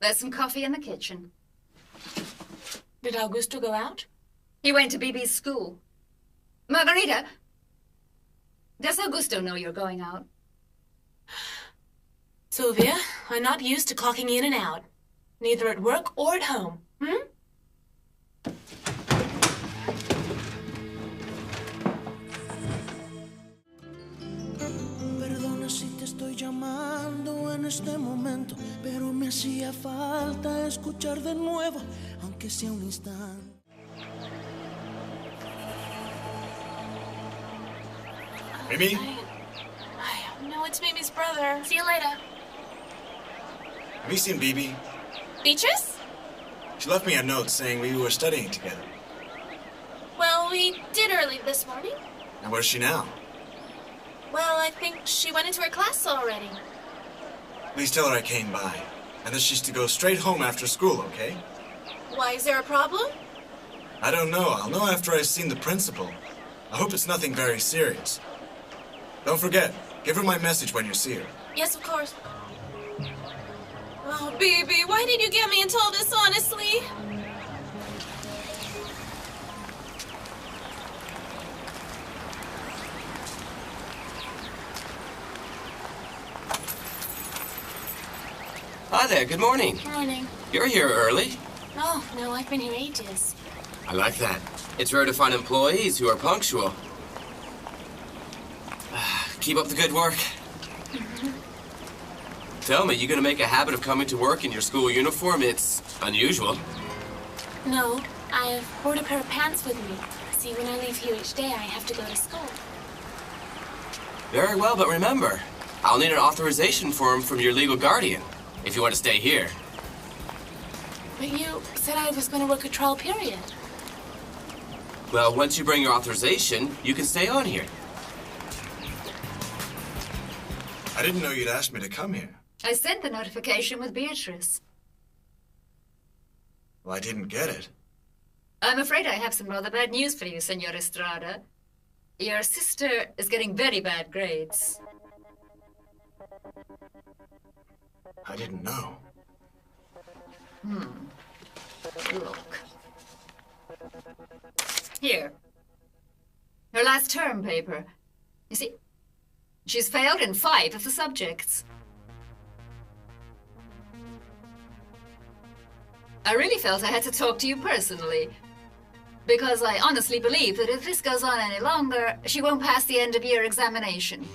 There's some coffee in the kitchen. Did Augusto go out? He went to BB's school. Margarita, does Augusto know you're going out? Sylvia, I'm not used to clocking in and out. Neither at work or at home. Perdona si te estoy llamando en este momento, pero me hacía falta escuchar de nuevo, aunque sea un instante. Mimi? No, it's Mimi's brother. See you later. Have you seen Bibi? Beatrice? She left me a note saying we were studying together. Well, we did early this morning. And where's she now? Well, I think she went into her class already. Please tell her I came by, and that she's to go straight home after school, okay? Why, is there a problem? I don't know. I'll know after I've seen the principal. I hope it's nothing very serious. Don't forget, give her my message when you see her. Yes, of course. Oh, baby, why did you get me into all this, honestly? Hi there, good morning. Morning. You're here early. Oh, no, I've been here ages. I like that. It's rare to find employees who are punctual. Keep up the good work. Tell me, you gonna make a habit of coming to work in your school uniform? It's unusual. No, I've brought a pair of pants with me. See, when I leave here each day, I have to go to school. Very well, but remember, I'll need an authorization form from your legal guardian if you want to stay here. But you said I was going to work a trial period. Well, once you bring your authorization, you can stay on here. I didn't know you'd asked me to come here. I sent the notification with Beatrice. Well, I didn't get it. I'm afraid I have some rather bad news for you, Senor Estrada. Your sister is getting very bad grades. I didn't know. Look. Here. Her last term paper. You see, she's failed in 5 of the subjects. I really felt I had to talk to you personally, because I honestly believe that if this goes on any longer, she won't pass the end-of-year examination.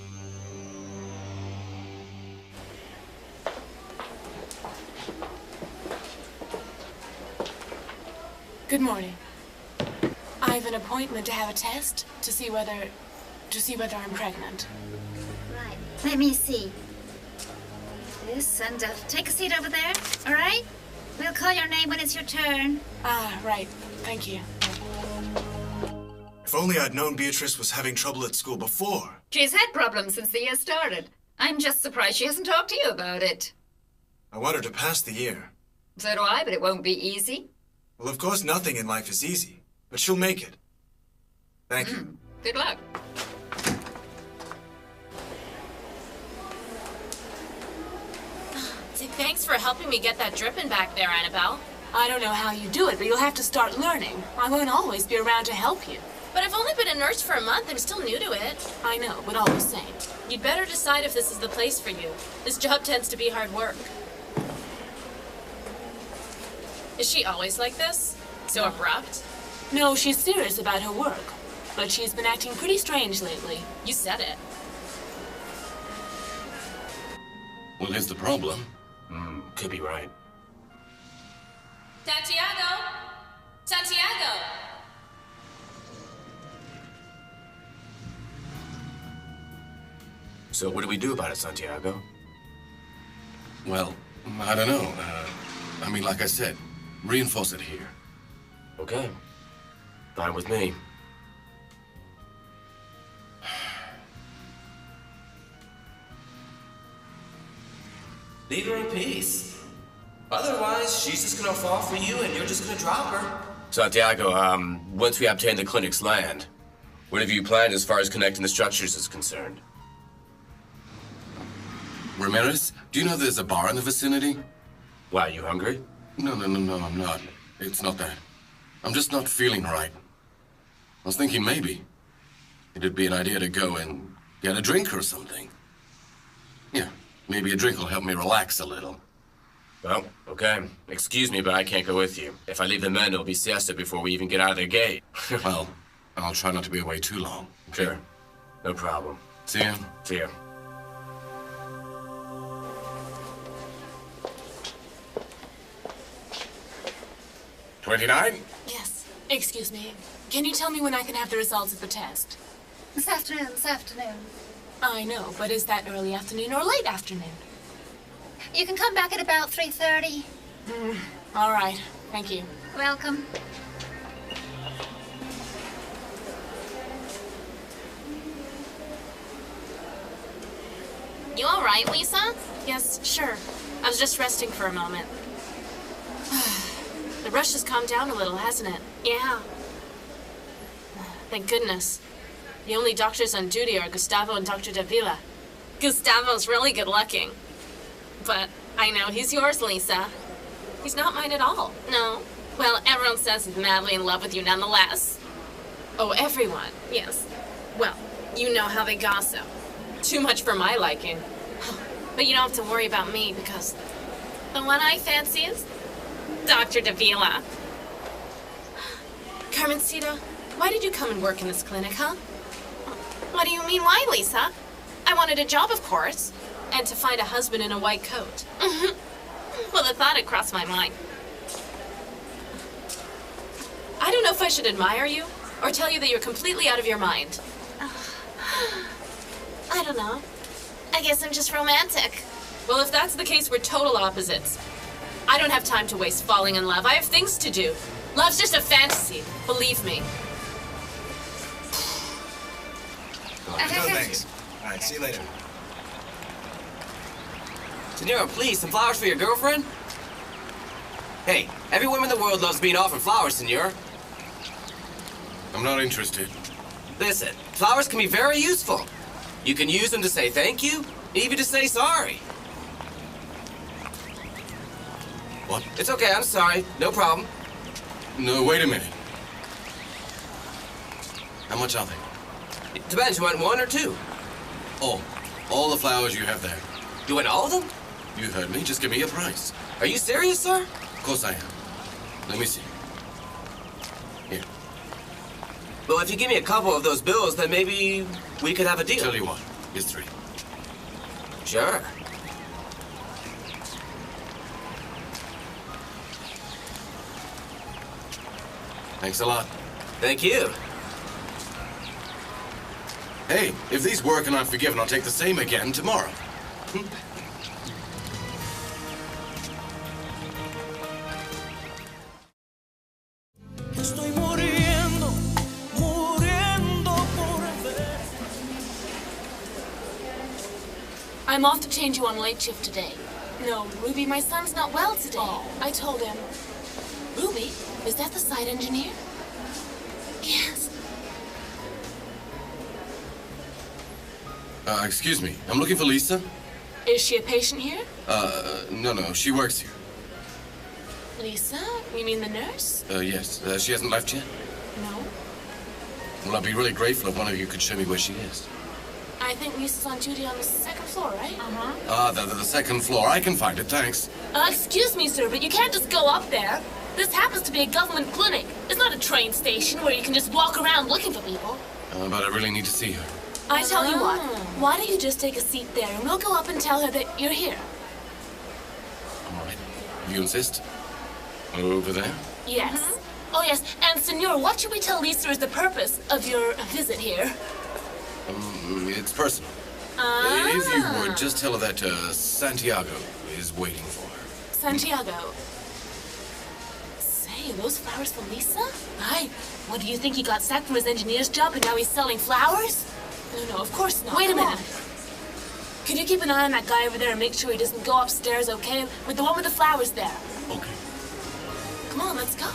Good morning. I have an appointment to have a test to see whether I'm pregnant. Right. Let me see. This, and take a seat over there, all right? We'll call your name when it's your turn. Ah, right. Thank you. If only I'd known Beatrice was having trouble at school before. She's had problems since the year started. I'm just surprised she hasn't talked to you about it. I want her to pass the year. So do I, but it won't be easy. Well, of course, nothing in life is easy, but she'll make it. Thank you. Good luck. Thanks for helping me get that dripping back there, Annabelle. I don't know how you do it, but you'll have to start learning. I won't always be around to help you. But I've only been a nurse for a month. I'm still new to it. I know, but all the same. You'd better decide if this is the place for you. This job tends to be hard work. Is she always like this? So abrupt? No, she's serious about her work, but she's been acting pretty strange lately. You said it. Well, here's the problem. Could be right. Santiago! Santiago! So what do we do about it, Santiago? Well, I don't know. I mean, like I said, reinforce it here. Okay. Fine with me. Leave her in peace. Otherwise, she's just gonna fall for you and you're just gonna drop her. Santiago, once we obtain the clinic's land, what have you planned as far as connecting the structures is concerned? Ramirez, do you know there's a bar in the vicinity? Why, you hungry? No, I'm not. It's not that. I'm just not feeling right. I was thinking maybe it'd be an idea to go and get a drink or something. Yeah, maybe a drink will help me relax a little. Well, okay. Excuse me, but I can't go with you. If I leave the men, it'll be siesta before we even get out of their gate. Well, I'll try not to be away too long. Sure. No problem. See ya. See ya. $29? Yes. Excuse me. Can you tell me when I can have the results of the test? This afternoon. I know, but is that early afternoon or late afternoon? You can come back at about 3:30. All right. Thank you. Welcome. You all right, Lisa? Yes, sure. I was just resting for a moment. The rush has calmed down a little, hasn't it? Yeah. Thank goodness. The only doctors on duty are Gustavo and Dr. Davila. Gustavo's really good looking. But I know he's yours, Lisa. He's not mine at all. No. Well, everyone says he's madly in love with you nonetheless. Oh, everyone. Yes. Well, you know how they gossip. Too much for my liking. But you don't have to worry about me because the one I fancy is Dr. Davila. Carmencita, why did you come and work in this clinic, huh? What do you mean, why, Lisa? I wanted a job, of course. And to find a husband in a white coat. Well, the thought had crossed my mind. I don't know if I should admire you or tell you that you're completely out of your mind. I don't know. I guess I'm just romantic. Well, if that's the case, we're total opposites. I don't have time to waste falling in love. I have things to do. Love's just a fantasy, believe me. No, thanks. All right, see you later. Senora, please, some flowers for your girlfriend? Hey, every woman in the world loves being offered flowers, senor. I'm not interested. Listen, flowers can be very useful. You can use them to say thank you, even to say sorry. What? It's okay, I'm sorry. No problem. No, wait a minute. How much are they? It depends, you want one or two? All the flowers you have there. You want all of them? You heard me, just give me a price. Are you serious, sir? Of course I am. Let me see. Here. Well, if you give me a couple of those bills, then maybe we could have a deal. Tell you what, it's 3. Sure. Thanks a lot. Thank you. Hey, if these work and I'm forgiven, I'll take the same again tomorrow. Estoy muriendo por ver. I'm off to change you on late shift today. No, Ruby, my son's not well today. Oh. I told him. Ruby, is that the site engineer? Yes. Excuse me. I'm looking for Lisa. Is she a patient here? No, she works here. Lisa? You mean the nurse? Yes. She hasn't left yet? No. Well, I'd be really grateful if one of you could show me where she is. I think Lisa's on duty on the 2nd floor, right? The 2nd floor. I can find it, thanks. Excuse me, sir, but you can't just go up there. This happens to be a government clinic. It's not a train station where you can just walk around looking for people. But I really need to see her. I tell you what, why don't you just take a seat there and we'll go up and tell her that you're here. All right. If you insist. Over there? Yes. Oh, yes, and senor, what should we tell Lisa is the purpose of your visit here? It's personal. If you would, just tell her that Santiago is waiting for her. Santiago. Say, those flowers for Lisa? Aye. What, do you think he got sacked from his engineer's job and now he's selling flowers? No, of course not. Wait a Come minute. on. Could you keep an eye on that guy over there and make sure he doesn't go upstairs, okay? With the one with the flowers there. Okay. Come on, let's go.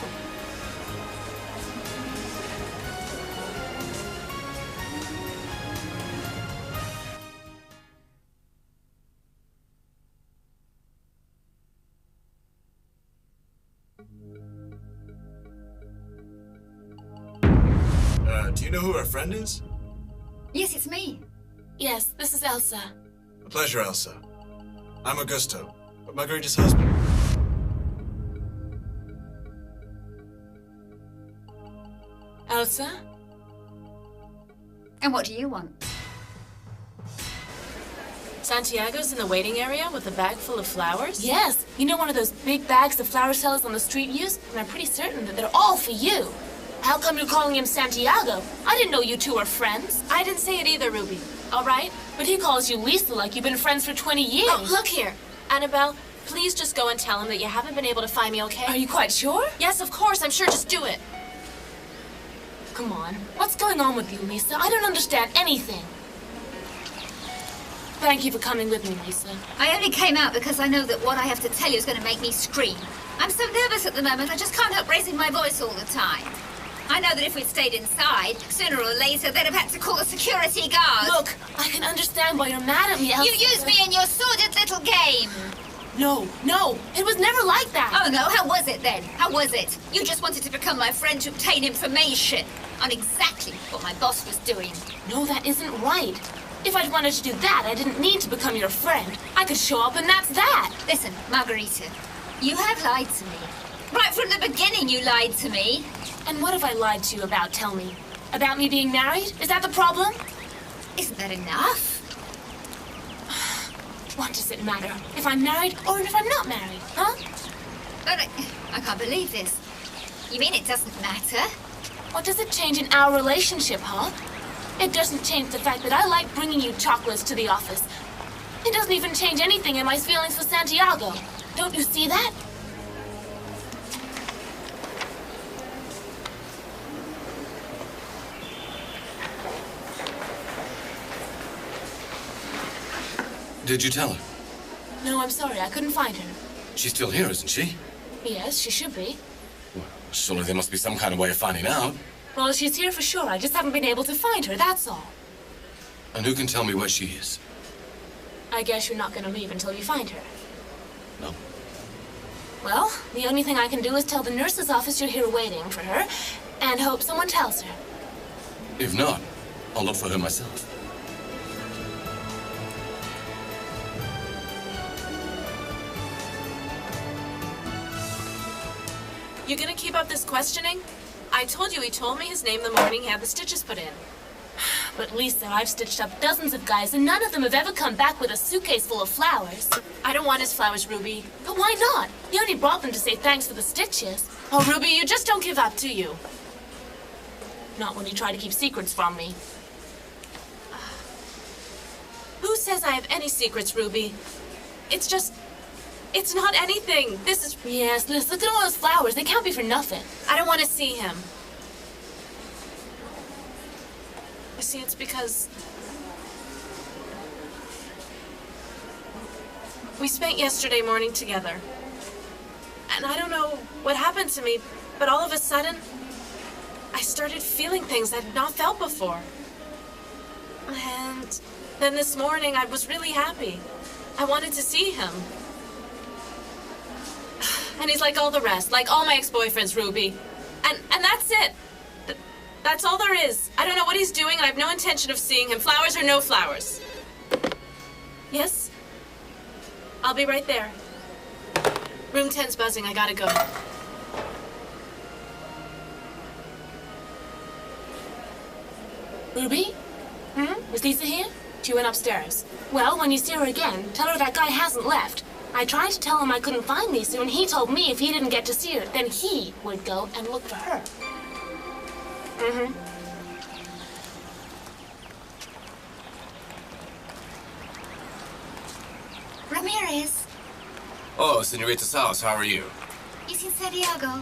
do you know who her friend is? Yes, it's me. Yes, this is Elsa. A pleasure, Elsa. I'm Augusto, but Margarita's husband. Elsa? And what do you want? Santiago's in the waiting area with a bag full of flowers? Yes. You know one of those big bags the flower sellers on the street use? And I'm pretty certain that they're all for you. How come you're calling him Santiago? I didn't know you two were friends. I didn't say it either, Ruby. All right? But he calls you Lisa like you've been friends for 20 years. Oh, look here. Annabelle, please just go and tell him that you haven't been able to find me, okay? Are you quite sure? Yes, of course. I'm sure. Just do it. Come on. What's going on with you, Lisa? I don't understand anything. Thank you for coming with me, Lisa. I only came out because I know that what I have to tell you is going to make me scream. I'm so nervous at the moment, I just can't help raising my voice all the time. I know that if we'd stayed inside, sooner or later they'd have had to call a security guard. Look, I can understand why you're mad at me, Elsa. You used me in your sordid little game. No, it was never like that. Oh no, how was it then? How was it? You just wanted to become my friend to obtain information on exactly what my boss was doing. No, that isn't right. If I'd wanted to do that, I didn't need to become your friend. I could show up and that's that. Listen, Margarita, you have lied to me. Right from the beginning you lied to me. And what have I lied to you about, tell me? About me being married? Is that the problem? Isn't that enough? What does it matter? If I'm married or if I'm not married, huh? But I can't believe this. You mean it doesn't matter? What does it change in our relationship, huh? It doesn't change the fact that I like bringing you chocolates to the office. It doesn't even change anything in my feelings for Santiago. Don't you see that? Did you tell her? No, I'm sorry. I couldn't find her. She's still here, isn't she? Yes, she should be. Well, surely there must be some kind of way of finding out. Well, she's here for sure. I just haven't been able to find her, that's all. And who can tell me where she is? I guess you're not going to leave until you find her. No. Well, the only thing I can do is tell the nurse's office you're here waiting for her, and hope someone tells her. If not, I'll look for her myself. You gonna keep up this questioning? I told you he told me his name the morning he had the stitches put in. But Lisa, I've stitched up dozens of guys, and none of them have ever come back with a suitcase full of flowers. I don't want his flowers, Ruby. But why not? He only brought them to say thanks for the stitches. Oh, Ruby, you just don't give up, do you? Not when you try to keep secrets from me. Who says I have any secrets, Ruby? It's just... It's not anything. This is... Yes, Liz, look at all those flowers. They can't be for nothing. I don't want to see him. You see, it's because... We spent yesterday morning together. And I don't know what happened to me, but all of a sudden, I started feeling things I'd not felt before. And then this morning, I was really happy. I wanted to see him. And he's like all the rest, like all my ex-boyfriends, Ruby. And that's it. That's all there is. I don't know what he's doing, and I have no intention of seeing him, flowers or no flowers. Yes? I'll be right there. Room 10's buzzing. I gotta go. Ruby? Is Lisa here? She went upstairs. Well, when you see her again, tell her that guy hasn't left. I tried to tell him I couldn't find Lisa, and he told me if he didn't get to see her, then he would go and look for her. Ramirez, Oh, Senorita Salas, how are you? he's in Santiago.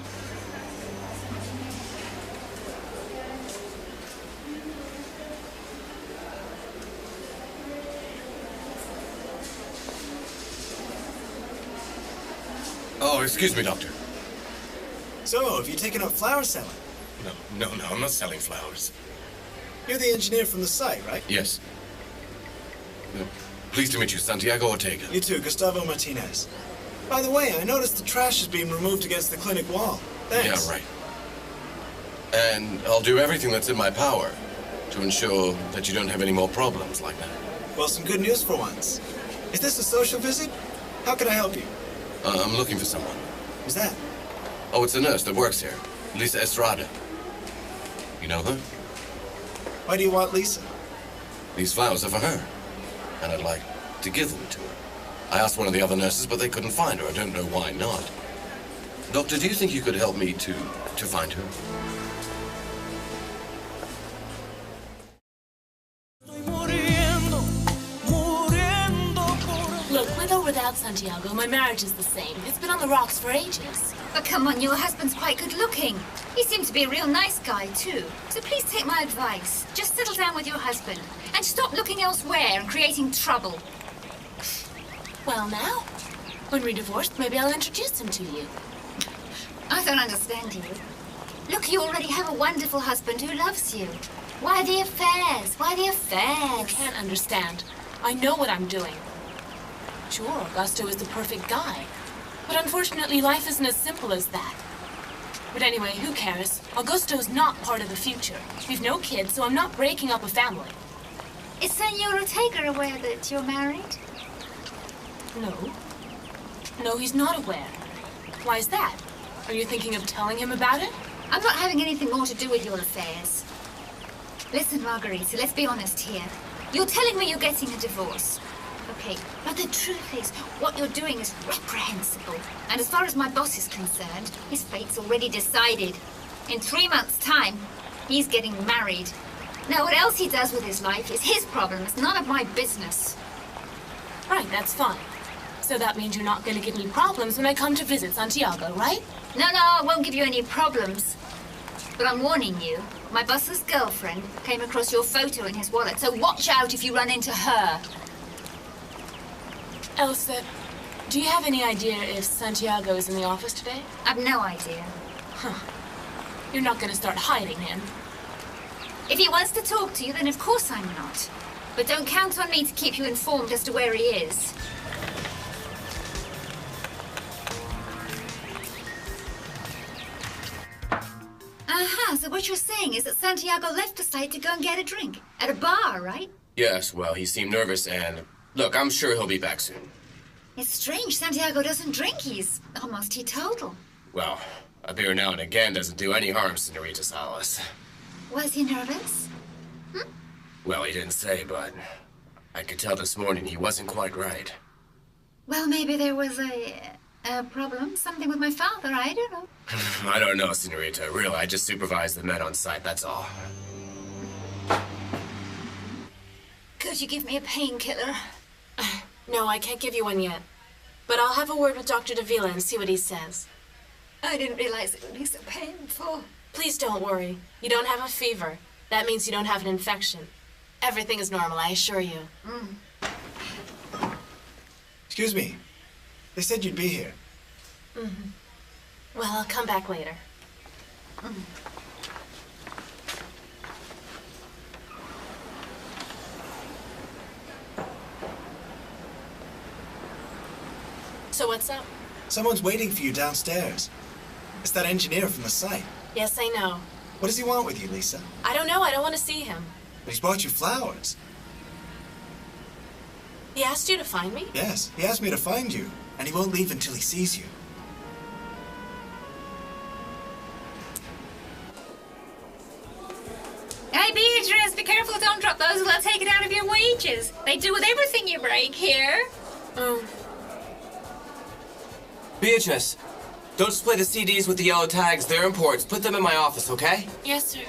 Oh, excuse me, Doctor. So, have you taken up flower selling? No, I'm not selling flowers. You're the engineer from the site, right? Yes. Pleased to meet you, Santiago Ortega. You too, Gustavo Martinez. By the way, I noticed the trash is being removed against the clinic wall. Thanks. Yeah, right. And I'll do everything that's in my power to ensure that you don't have any more problems like that. Well, some good news for once. Is this a social visit? How can I help you? I'm looking for someone. Who's that? Oh, it's a nurse that works here. Lisa Estrada. You know her? Why do you want Lisa? These flowers are for her. And I'd like to give them to her. I asked one of the other nurses, but they couldn't find her. I don't know why not. Doctor, do you think you could help me to find her? Look, with or without Santiago, my marriage is the same. It's been on the rocks for ages. But come on, your husband's quite good looking. He seems to be a real nice guy, too. So please take my advice. Just settle down with your husband. And stop looking elsewhere and creating trouble. Well, now, when we're divorced, maybe I'll introduce him to you. I don't understand you. Look, you already have a wonderful husband who loves you. Why the affairs? Why the affairs? You can't understand. I know what I'm doing. Sure, Augusto is the perfect guy. But unfortunately, life isn't as simple as that. But anyway, who cares? Augusto's not part of the future. We've no kids, so I'm not breaking up a family. Is Senor Ortega aware that you're married? No. No, he's not aware. Why is that? Are you thinking of telling him about it? I'm not having anything more to do with your affairs. Listen, Margarita, let's be honest here. You're telling me you're getting a divorce. Okay, but the truth is, what you're doing is reprehensible. And as far as my boss is concerned, his fate's already decided. In 3 months' time, he's getting married. Now, what else he does with his life is his problem. It's none of my business. Right, that's fine. So that means you're not going to give me problems when I come to visit Santiago, right? No, I won't give you any problems. But I'm warning you, my boss's girlfriend came across your photo in his wallet, so watch out if you run into her. Elsa, do you have any idea if Santiago is in the office today? I've no idea. Huh. You're not going to start hiding him. If he wants to talk to you, then of course I'm not. But don't count on me to keep you informed as to where he is. Aha, so what you're saying is that Santiago left the site to go and get a drink. At a bar, right? Yes, well, he seemed nervous and... Look, I'm sure he'll be back soon. It's strange, Santiago doesn't drink. He's almost teetotal. Well, a beer now and again doesn't do any harm, Senorita Salas. Was he nervous? Well, he didn't say, but I could tell this morning he wasn't quite right. Well, maybe there was a problem, something with my father, I don't know. I don't know, Senorita. Really, I just supervise the men on site, that's all. Could you give me a painkiller? No, I can't give you one yet. But I'll have a word with Dr. Davila and see what he says. I didn't realize it would be so painful. Please don't worry. You don't have a fever. That means you don't have an infection. Everything is normal, I assure you. Excuse me. They said you'd be here. Well, I'll come back later. So what's up? Someone's waiting for you downstairs. It's that engineer from the site. Yes, I know. What does he want with you, Lisa? I don't know. I don't want to see him. But he's brought you flowers. He asked you to find me? Yes, he asked me to find you, and he won't leave until he sees you. Hey, Beatrice, be careful, don't drop those or they'll take it out of your wages. They do with everything you break here. Beatrice, don't display the CDs with the yellow tags. They're imports. Put them in my office, okay? Yes, sir.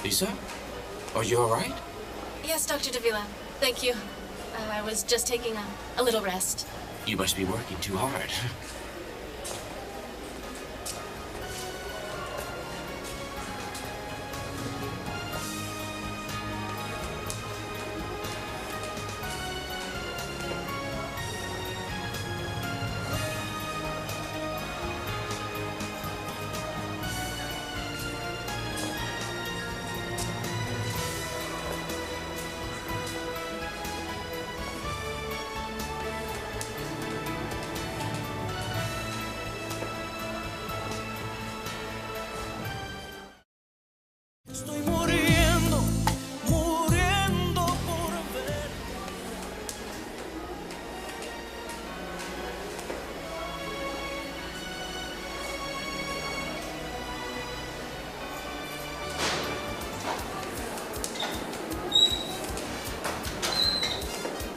Lisa? Are you all right? Yes, Dr. Davila. Thank you. I was just taking a little rest. You must be working too hard. Estoy muriendo, muriendo por ver.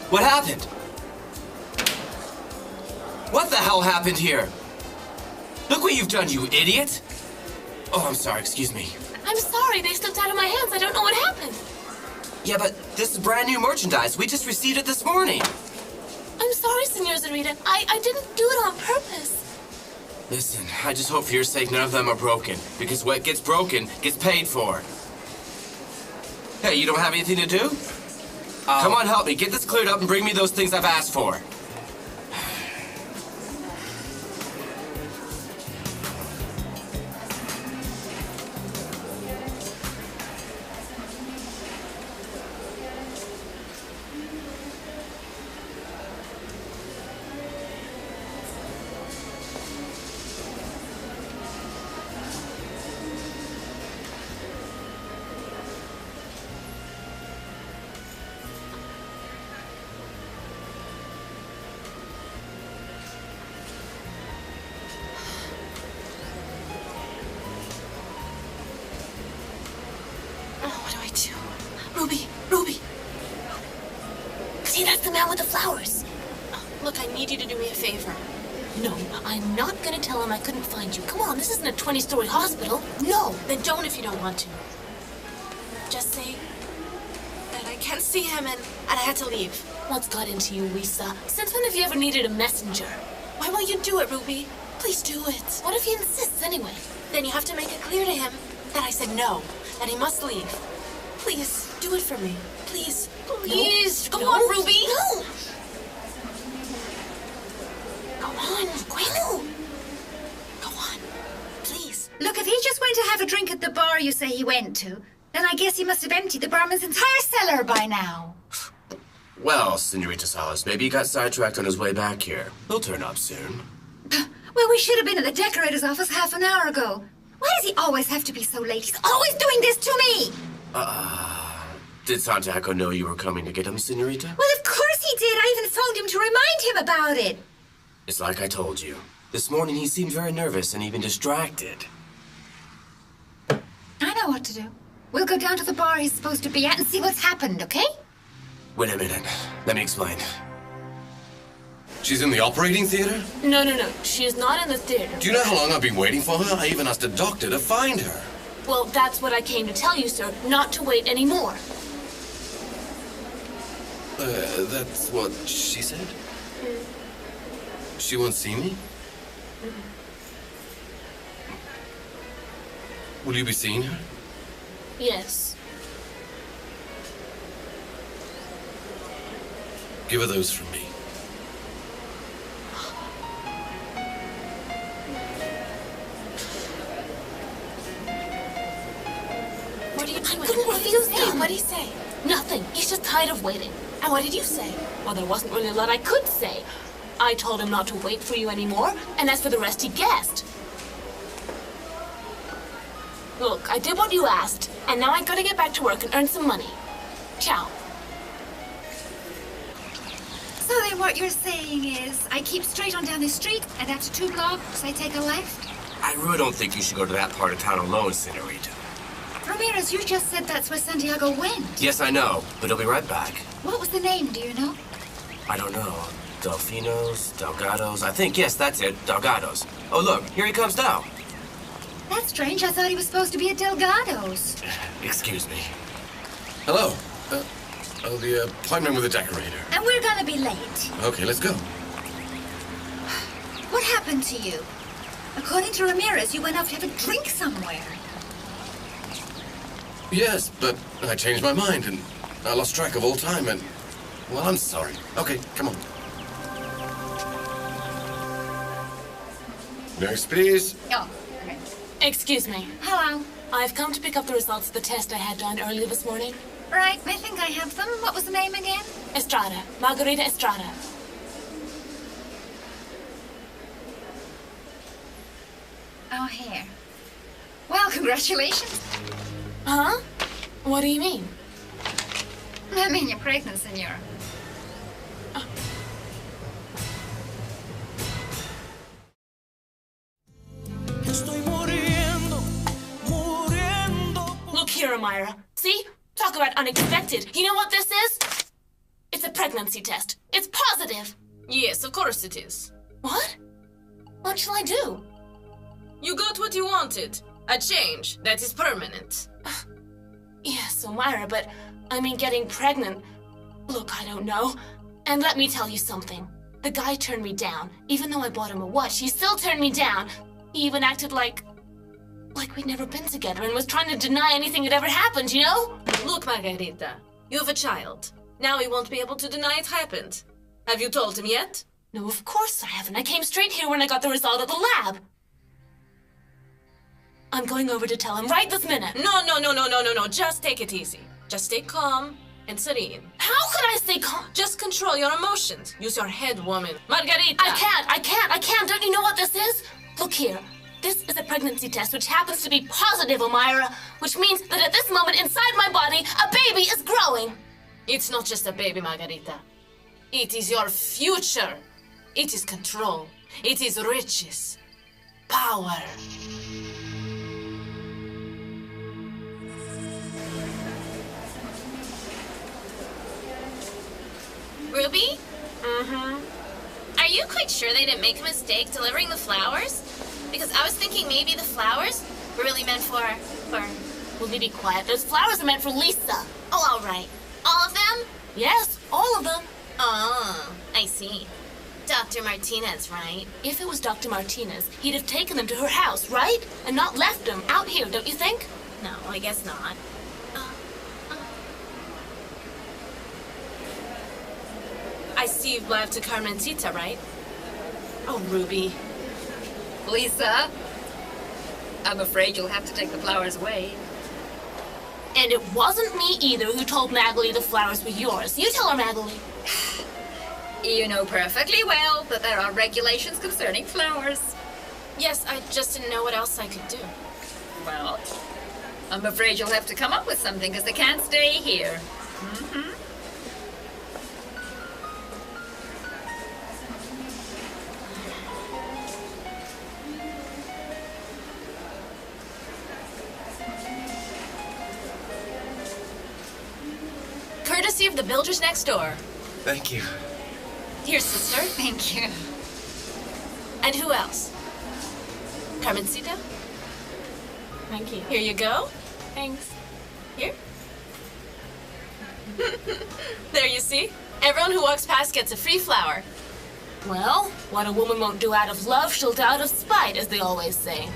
What happened? What the hell happened here? Look what you've done, you idiot! Oh, I'm sorry, excuse me. I'm sorry, they slipped out of my hands. I don't know what happened. Yeah, but this is brand new merchandise. We just received it this morning. I'm sorry, Senor Zarita. I didn't do it on purpose. Listen, I just hope for your sake none of them are broken, because what gets broken gets paid for. Hey, you don't have anything to do? Come on, help me. Get this cleared up and bring me those things I've asked for. Ruby. See, that's the man with the flowers. Look, I need you to do me a favor. No, I'm not gonna tell him I couldn't find you. Come on, this isn't a 20-story hospital. No. Then don't if you don't want to. Just say that I can't see him and I had to leave. What's got into you, Lisa? Since when have you ever needed a messenger? Why won't you do it, Ruby? Please do it. What if he insists anyway? Then you have to make it clear to him that I said no, that he must leave. Please, do it for me. Please. Please. No. Come No. on, Ruby. No. Go on, quick. Go on. Please. Look, if he just went to have a drink at the bar you say he went to, then I guess he must have emptied the barman's entire cellar by now. Well, Senorita Salas, maybe he got sidetracked on his way back here. He'll turn up soon. Well, we should have been at the decorator's office half an hour ago. Why does he always have to be so late? He's always doing this to me! Did Santiago know you were coming to get him, Senorita? Well, of course he did. I even phoned him to remind him about it. It's like I told you. This morning he seemed very nervous and even distracted. I know what to do. We'll go down to the bar he's supposed to be at and see what's happened, okay? Wait a minute. Let me explain. She's in the operating theater? No. She is not in the theater. Do you know how long I've been waiting for her? I even asked a doctor to find her. Well, that's what I came to tell you, sir. Not to wait anymore. That's what she said? She won't see me? Will you be seeing her? Yes. Give her those from me. What are you doing? I couldn't refuse him. What did he say? Nothing. He's just tired of waiting. And what did you say? Well, there wasn't really a lot I could say. I told him not to wait for you anymore, and as for the rest, he guessed. Look, I did what you asked, and now I gotta get back to work and earn some money. Ciao. So then what you're saying is, I keep straight on down this street, and after 2 blocks, I take a left? I really don't think you should go to that part of town alone, Senorita. Ramirez, you just said that's where Santiago went. Yes, I know, but he'll be right back. What was the name, do you know? I don't know. Delfinos, Delgados, I think, yes, that's it, Delgados. Oh, look, here he comes now. That's strange. I thought he was supposed to be at Delgado's. Excuse me. Hello. The appointment with the decorator. And we're gonna be late. Okay, let's go. What happened to you? According to Ramirez, you went off to have a drink somewhere. Yes, but I changed my mind and I lost track of all time and... Well, I'm sorry. Okay, come on. Next, please. Oh, okay. Excuse me. Hello. I've come to pick up the results of the test I had done earlier this morning. Right, I think I have them. What was the name again? Estrada. Margarita Estrada. Oh, here. Well, congratulations. Huh? What do you mean? I mean, you're pregnant, senora. Estoy muriendo, muriendo. Look here, Amira. See? Talk about unexpected. You know what this is? It's a pregnancy test. It's positive. Yes, of course it is. What? What shall I do? You got what you wanted. A change that is permanent. Yes, Amira, but I mean getting pregnant. Look, I don't know. And let me tell you something. The guy turned me down. Even though I bought him a watch, he still turned me down. He even acted like we'd never been together and was trying to deny anything had ever happened, you know? Look, Margarita, you have a child. Now he won't be able to deny it happened. Have you told him yet? No, of course I haven't. I came straight here when I got the result at the lab. I'm going over to tell him right this minute. No. Just take it easy. Just stay calm and serene. How can I stay calm? Just control your emotions. Use your head, woman. Margarita! I can't. Don't you know what this is? Look here. This is a pregnancy test, which happens to be positive, Amira, which means that at this moment inside my body, a baby is growing. It's not just a baby, Margarita. It is your future. It is control. It is riches. Power. Ruby? Mm-hmm. Are you quite sure they didn't make a mistake delivering the flowers? Because I was thinking maybe the flowers were really meant for... Will you be quiet? Those flowers are meant for Lisa. Oh, all right. All of them? Yes, all of them. Oh, I see. Dr. Martinez, right? If it was Dr. Martinez, he'd have taken them to her house, right? And not left them out here, don't you think? No, I guess not. I see you've left to Carmencita, right? Oh, Ruby. Lisa, I'm afraid you'll have to take the flowers away. And it wasn't me either who told Magali the flowers were yours. You tell her, Magali. You know perfectly well that there are regulations concerning flowers. Yes, I just didn't know what else I could do. Well, I'm afraid you'll have to come up with something because they can't stay here. Mm-hmm. Courtesy of the builders next door. Thank you. Here, sister. Thank you. And who else? Carmencita? Thank you. Here you go. Thanks. Here. There you see. Everyone who walks past gets a free flower. Well, what a woman won't do out of love, she'll do out of spite, as they always say.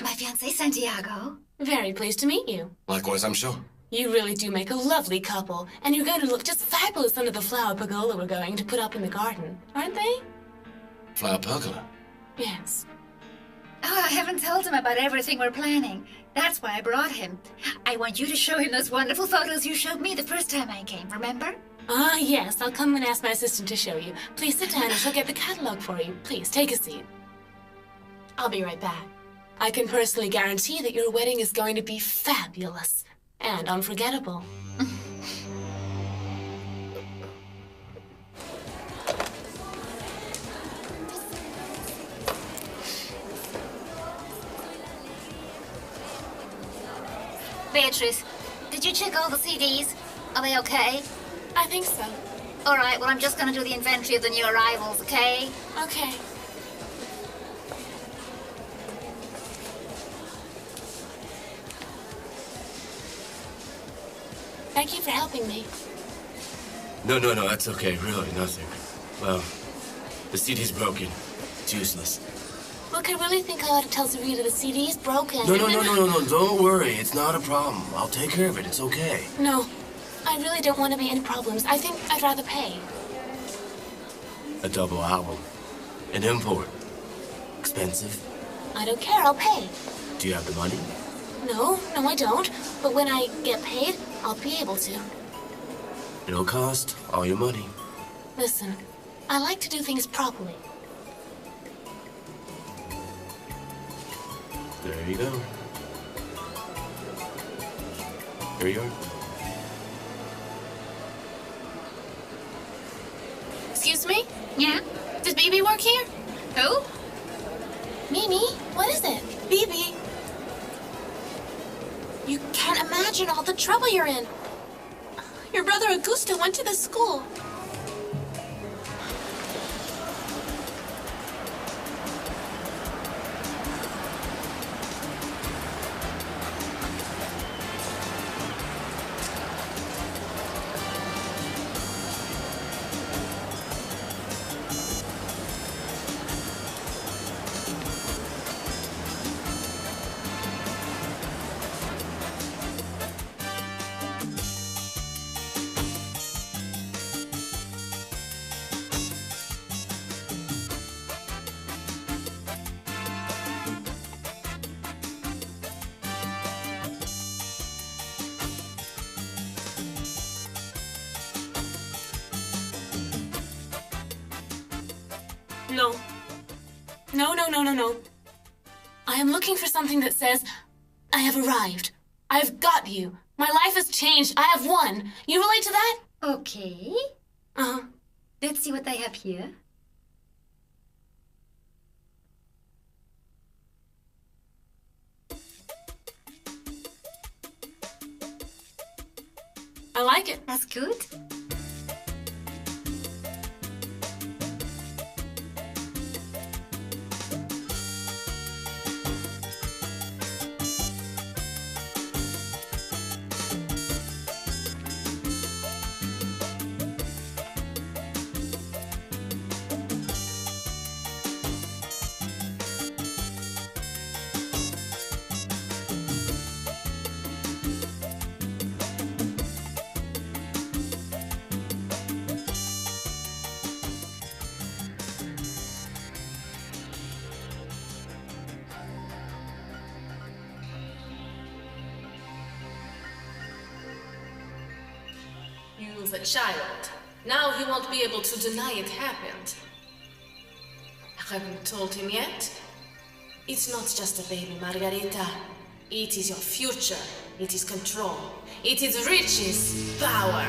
My fiancé, Santiago. Very pleased to meet you. Likewise, I'm sure. You really do make a lovely couple, and you're going to look just fabulous under the flower pergola we're going to put up in the garden, aren't they? Flower pergola. Yes. Oh, I haven't told him about everything we're planning. That's why I brought him. I want you to show him those wonderful photos you showed me the first time I came, remember? Ah, yes, I'll come and ask my assistant to show you. Please sit down and she'll get the catalog for you. Please, take a seat. I'll be right back. I can personally guarantee that your wedding is going to be fabulous and unforgettable. Beatrice, did you check all the CDs? Are they okay? I think so. All right, well, I'm just going to do the inventory of the new arrivals, okay? Okay. Thank you for helping me. No, that's okay. Really, nothing. Well, the CD's broken. It's useless. Look, I really think I ought to tell Zarita the CD is broken. No, don't worry. It's not a problem. I'll take care of it. It's okay. No, I really don't want to be in problems. I think I'd rather pay. A double album. An import. Expensive. I don't care, I'll pay. Do you have the money? No, I don't. But when I get paid, I'll be able to. It'll cost all your money. Listen, I like to do things properly. There you go. Here you are. Excuse me? Yeah? Does BB work here? Who? Mimi, what is it? BB. You can't imagine all the trouble you're in. Your brother Augusto went to the school. No. I am looking for something that says, I have arrived. I've got you. My life has changed. I have won. You relate to that? Okay. Uh-huh. Let's see what they have here. I like it. That's good. You've a child. Now he won't be able to deny it happened. I haven't told him yet. It's not just a baby, Margarita. It is your future. It is control. It is riches, power.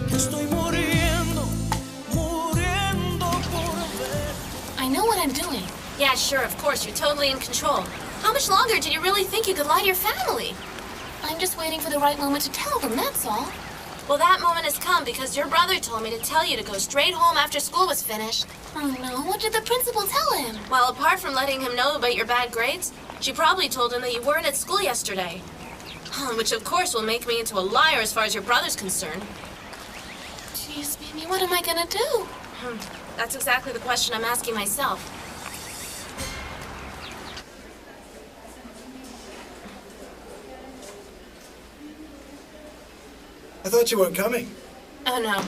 Estoy muriendo por ver. I know what I'm doing. Yeah, sure, of course, you're totally in control. How much longer did you really think you could lie to your family? I'm just waiting for the right moment to tell them, that's all. Well, that moment has come because your brother told me to tell you to go straight home after school was finished. Oh no, what did the principal tell him? Well, apart from letting him know about your bad grades, she probably told him that you weren't at school yesterday. Which, of course, will make me into a liar as far as your brother's concerned. Jeez, Mimi, what am I gonna do? That's exactly the question I'm asking myself. I thought you weren't coming. Oh, no.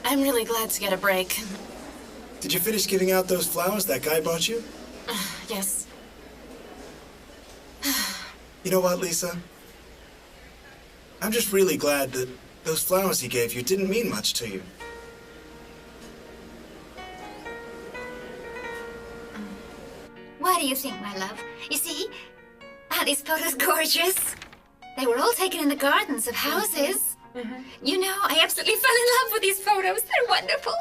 I'm really glad to get a break. Did you finish giving out those flowers that guy brought you? Yes. You know what, Lisa? I'm just really glad that those flowers he gave you didn't mean much to you. What do you think, my love? You see, aren't these photos gorgeous? They were all taken in the gardens of houses. You know, I absolutely fell in love with these photos. They're wonderful.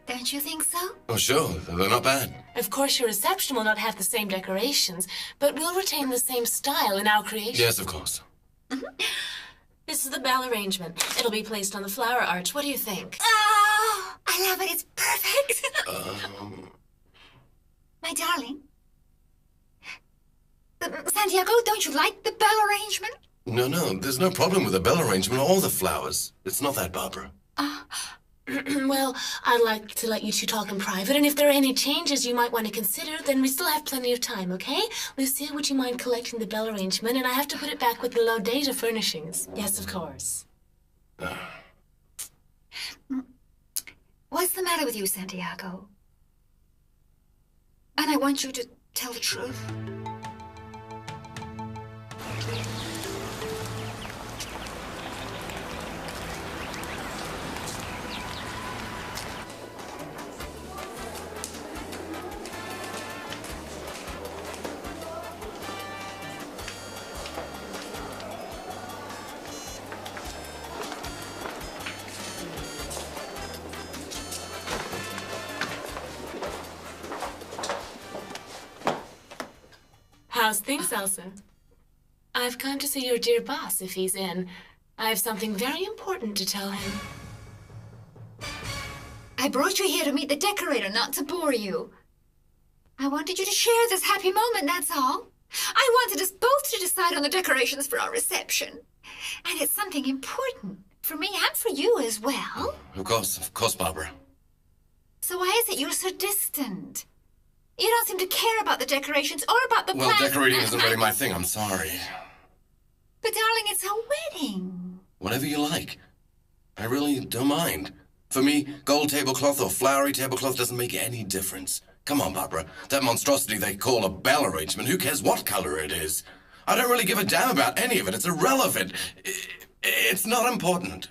Don't you think so? Oh, sure. They're not bad. Of course, your reception will not have the same decorations, but we'll retain the same style in our creation. Yes, of course. This is the bell arrangement. It'll be placed on the flower arch. What do you think? Oh, I love it. It's perfect. My darling. Santiago, don't you like the bell arrangement? No, there's no problem with the bell arrangement or the flowers. It's not that, Barbara. Well, I'd like to let you two talk in private, and if there are any changes you might want to consider, then we still have plenty of time, okay? Lucille, would you mind collecting the bell arrangement, and I have to put it back with the low data furnishings? Yes, of course. What's the matter with you, Santiago? And I want you to tell the truth. How's things, Elsa? I've come to see your dear boss if he's in. I have something very important to tell him. I brought you here to meet the decorator, not to bore you. I wanted you to share this happy moment, that's all. I wanted us both to decide on the decorations for our reception. And it's something important for me and for you as well. Of course, Barbara. So why is it you're so distant? You don't seem to care about the decorations or about the Well, plan. decorating isn't really my thing, I'm sorry. But darling, it's our wedding. Whatever you like. I really don't mind. For me, gold tablecloth or flowery tablecloth doesn't make any difference. Come on, Barbara. That monstrosity they call a bell arrangement, who cares what color it is? I don't really give a damn about any of it. It's irrelevant. It's not important.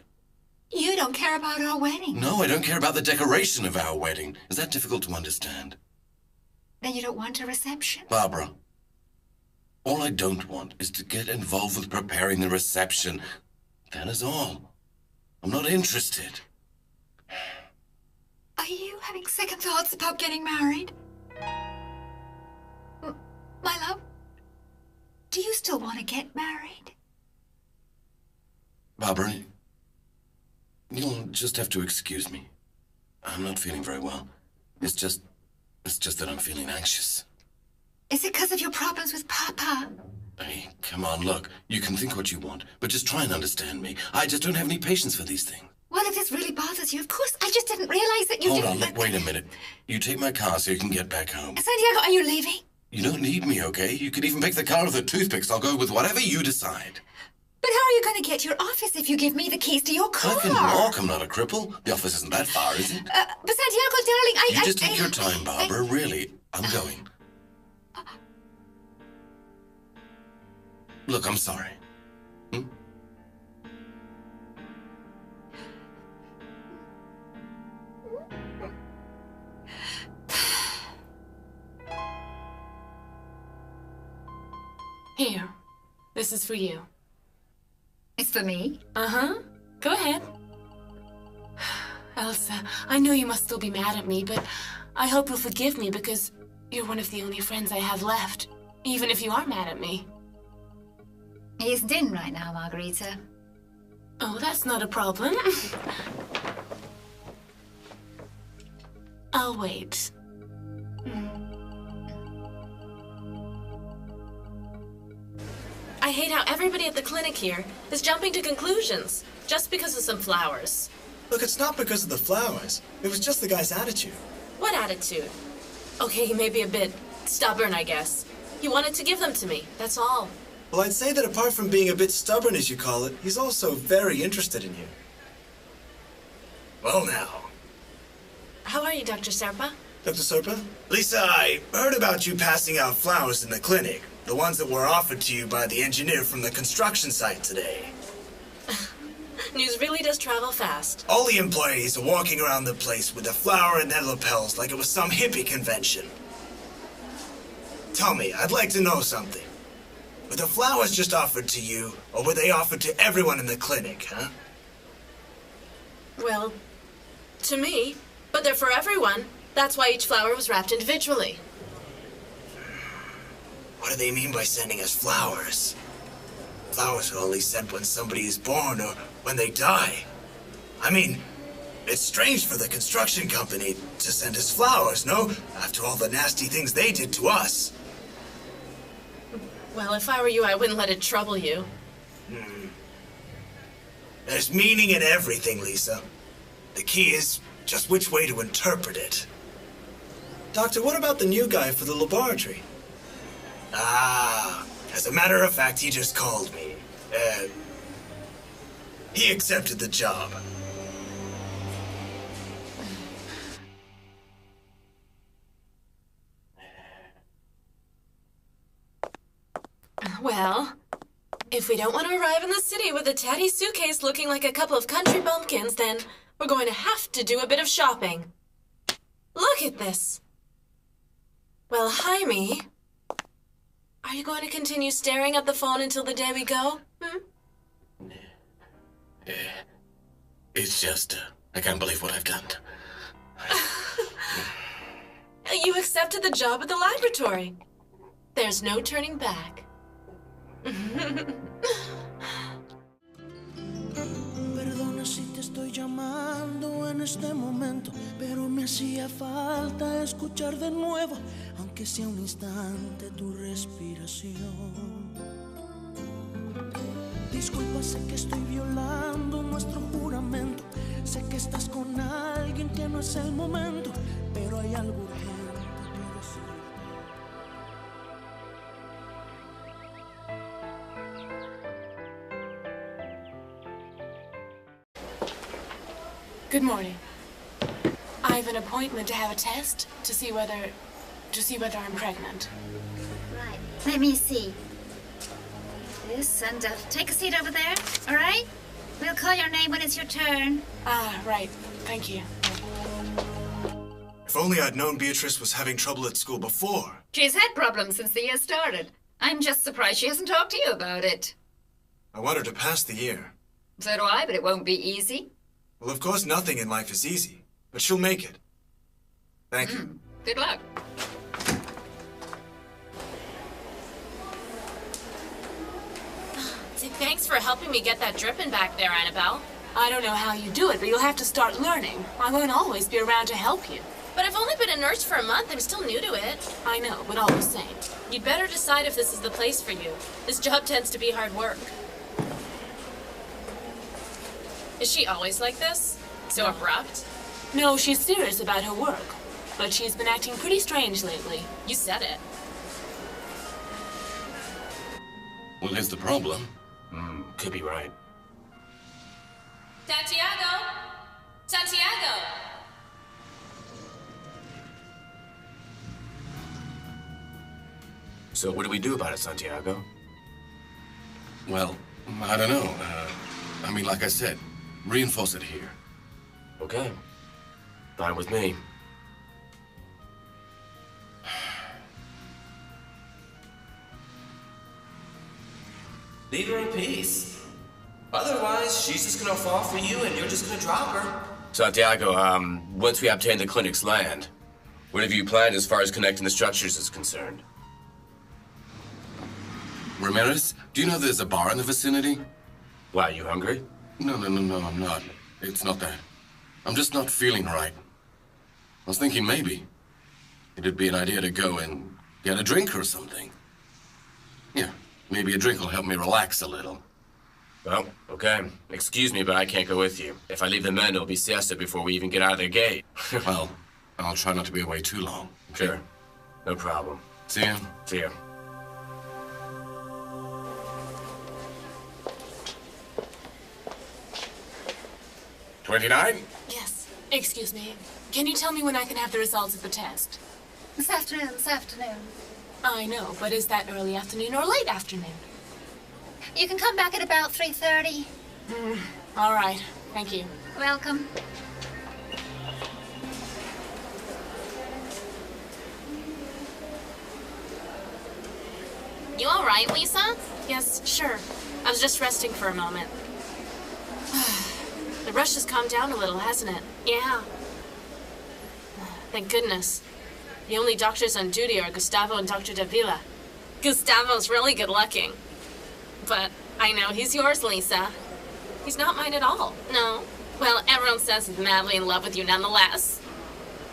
You don't care about our wedding. No, I don't care about the decoration of our wedding. Is that difficult to understand? Then you don't want a reception? Barbara, all I don't want is to get involved with preparing the reception. That is all. I'm not interested. Are you having second thoughts about getting married? My love, do you still want to get married? Barbara, you'll just have to excuse me. I'm not feeling very well. It's just that I'm feeling anxious. Is it because of your problems with Papa? Hey, come on, look. You can think what you want, but just try and understand me. I just don't have any patience for these things. Well, if this really bothers you, of course, I just didn't realize that you Hold didn't... on, look, wait a minute. You take my car so you can get back home. Santiago, are you leaving? You don't need me, okay? You can even pick the color of the toothpicks. I'll go with whatever you decide. But how are you going to get to your office if you give me the keys to your car? I can walk. I'm not a cripple. The office isn't that far, is it? But Santiago, darling, You just take your time, Barbara. Really, I'm going. Look, I'm sorry. Here, this is for you. It's for me? Uh-huh. Go ahead. Elsa, I know you must still be mad at me, but I hope you'll forgive me because you're one of the only friends I have left, even if you are mad at me. He isn't in right now, Margarita. Oh, that's not a problem. I'll wait. I hate how everybody at the clinic here is jumping to conclusions just because of some flowers. Look, it's not because of the flowers. It was just the guy's attitude. What attitude? Okay, he may be a bit stubborn, I guess. He wanted to give them to me, that's all. Well, I'd say that apart from being a bit stubborn, as you call it, he's also very interested in you. Well, now. How are you, Dr. Serpa? Dr. Serpa? Lisa, I heard about you passing out flowers in the clinic. The ones that were offered to you by the engineer from the construction site today. News really does travel fast. All the employees are walking around the place with the flower in their lapels like it was some hippie convention. Tell me, I'd like to know something. Were the flowers just offered to you, or were they offered to everyone in the clinic, huh? Well, to me, But they're for everyone. That's why each flower was wrapped individually. What do they mean by sending us flowers? Flowers are only sent when somebody is born or when they die. I mean, it's strange for the construction company to send us flowers, no? After all the nasty things they did to us. Well, if I were you, I wouldn't let it trouble you. There's meaning in everything, Lisa. The key is just which way to interpret it. Doctor, what about the new guy for the laboratory? Ah, as a matter of fact, he just called me. He accepted the job. Well, if we don't want to arrive in the city with a tatty suitcase looking like a couple of country bumpkins, then we're going to have to do a bit of shopping. Look at this. Well, Jaime, are you going to continue staring at the phone until the day we go? It's just, I can't believe what I've done. You accepted the job at the laboratory. There's no turning back. Perdona si te estoy llamando en este momento, pero me hacía falta escuchar de nuevo, aunque sea un instante, tu respiración. Disculpa, sé que estoy violando nuestro juramento, sé que estás con alguien que no es el momento, pero hay algo urgente que decir. Good morning. I have an appointment to have a test to see whether I'm pregnant. Right, let me see. This, and take a seat over there, all right? We'll call your name when it's your turn. Ah, right. Thank you. If only I'd known Beatrice was having trouble at school before. She's had problems since the year started. I'm just surprised she hasn't talked to you about it. I want her to pass the year. So do I, but it won't be easy. Well, of course, nothing in life is easy, but she'll make it. Thank you. Good luck. Thanks for helping me get that dripping back there, Annabelle. I don't know how you do it, but you'll have to start learning. I won't always be around to help you. But I've only been a nurse for a month. I'm still new to it. I know, but all the same. You'd better decide if this is the place for you. This job tends to be hard work. Is she always like this? So abrupt? No, she's serious about her work. But she's been acting pretty strange lately. You said it. Well, here's the problem. Could be right. Santiago! Santiago! So what do we do about it, Santiago? Well, I don't know. I mean, like I said, reinforce it here. Okay. Fine with me. Leave her in peace. Otherwise, she's just gonna fall for you and you're just gonna drop her. Santiago, once we obtain the clinic's land, what have you planned as far as connecting the structures is concerned? Ramirez, do you know there's a bar in the vicinity? Why, you hungry? No, I'm not. It's not that. I'm just not feeling right. I was thinking maybe it'd be an idea to go and get a drink or something. Yeah, maybe a drink will help me relax a little. Well, okay. Excuse me, but I can't go with you. If I leave the men, it'll be siesta before we even get out of their gate. Well, I'll try not to be away too long. Sure. No problem. See ya. See ya. $29? Yes. Excuse me. Can you tell me when I can have the results of the test? This afternoon. I know, but is that early afternoon or late afternoon? You can come back at about 3:30. All right. Thank you. Welcome. You all right, Lisa? Yes, sure. I was just resting for a moment. The rush has calmed down a little, hasn't it? Yeah. Thank goodness. The only doctors on duty are Gustavo and Dr. Davila. Gustavo's really good-looking. But I know he's yours, Lisa. He's not mine at all. No. Well, everyone says he's madly in love with you nonetheless.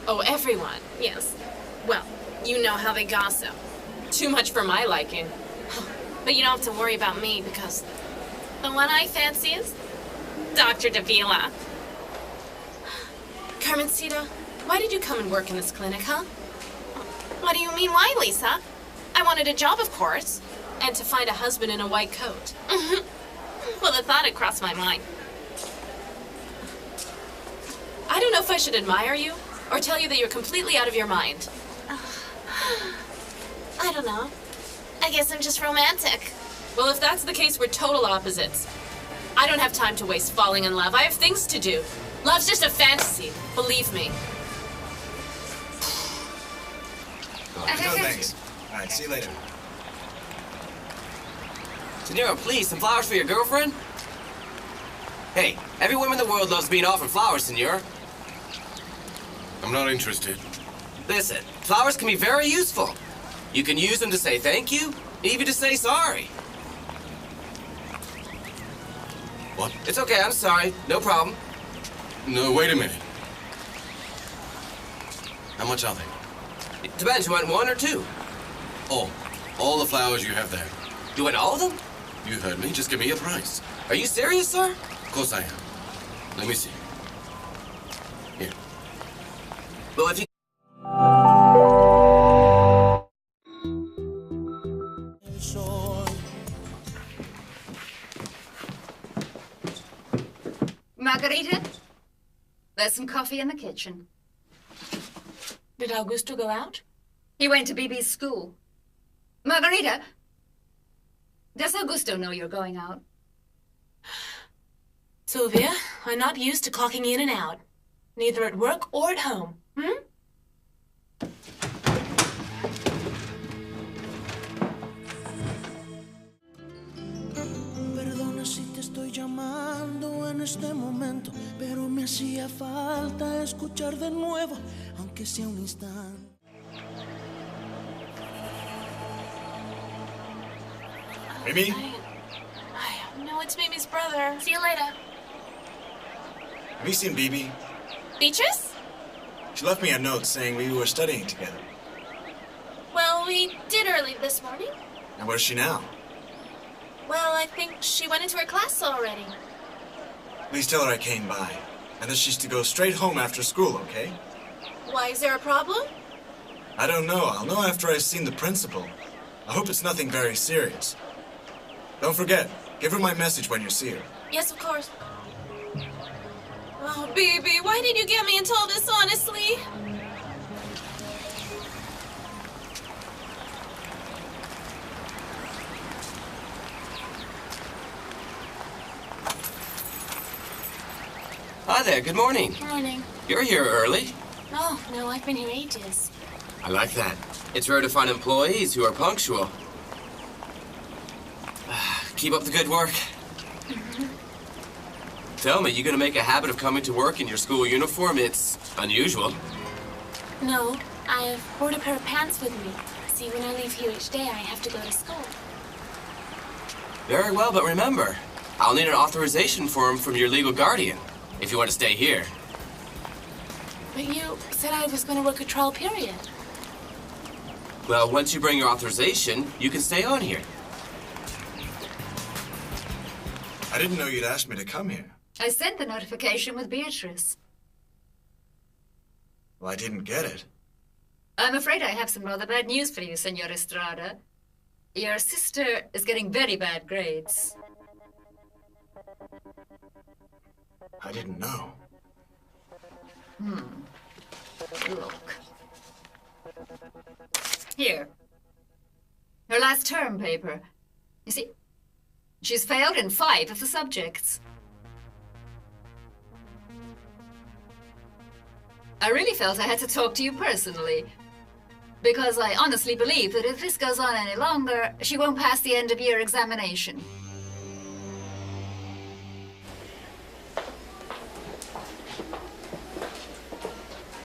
Oh, everyone. Yes. Well, you know how they gossip. Too much for my liking. But you don't have to worry about me because the one I fancy is Dr. Davila. Carmencita, why did you come and work in this clinic, huh? What do you mean, why, Lisa? I wanted a job, of course. And to find a husband in a white coat. Well, the thought had crossed my mind. I don't know if I should admire you or tell you that you're completely out of your mind. I don't know. I guess I'm just romantic. Well, if that's the case, we're total opposites. I don't have time to waste falling in love. I have things to do. Love's just a fantasy, believe me. No, thanks. All right, see you later. Senora, please, some flowers for your girlfriend? Hey, every woman in the world loves being offered flowers, senor. I'm not interested. Listen, flowers can be very useful. You can use them to say thank you, even to say sorry. What? It's okay, I'm sorry. No problem. No, wait a minute. How much are they? It depends. You want one or two? All the flowers you have there. You want all of them? You heard me. Just give me a price. Are you serious, sir? Of course I am. Let me see. Here. Well, if you... Margarita, there's some coffee in the kitchen. Did Augusto go out? He went to BB's school. Margarita, does Augusto know you're going out? Sylvia, I'm not used to clocking in and out. Neither at work or at home. Perdona si te estoy llamando en este momento, pero me hacía falta escuchar de nuevo, aunque sea un instante. Mimi? No, it's Mimi's brother. See you later. Have you seen Bibi? Beatrice? She left me a note saying we were studying together. Well, we did early this morning. And where's she now? Well, I think she went into her class already. Please tell her I came by, and that she's to go straight home after school, okay? Why, is there a problem? I don't know. I'll know after I've seen the principal. I hope it's nothing very serious. Don't forget, give her my message when you see her. Yes, of course. Oh, baby, why did you get me into all this, honestly? Hi there, good morning. Morning. You're here early. Oh, no, I've been here ages. I like that. It's rare to find employees who are punctual. Keep up the good work. Tell me, you gonna make a habit of coming to work in your school uniform? It's unusual. No, I've brought a pair of pants with me. See, when I leave here each day, I have to go to school. Very well, but remember, I'll need an authorization form from your legal guardian if you want to stay here. But you said I was going to work a trial period. Well, once you bring your authorization, you can stay on here. I didn't know you'd asked me to come here. I sent the notification with Beatrice. Well, I didn't get it. I'm afraid I have some rather bad news for you, Senor Estrada. Your sister is getting very bad grades. I didn't know. Look. Here. Her last term paper. You see, she's failed in 5 of the subjects. I really felt I had to talk to you personally. Because I honestly believe that if this goes on any longer, she won't pass the end-of-year examination.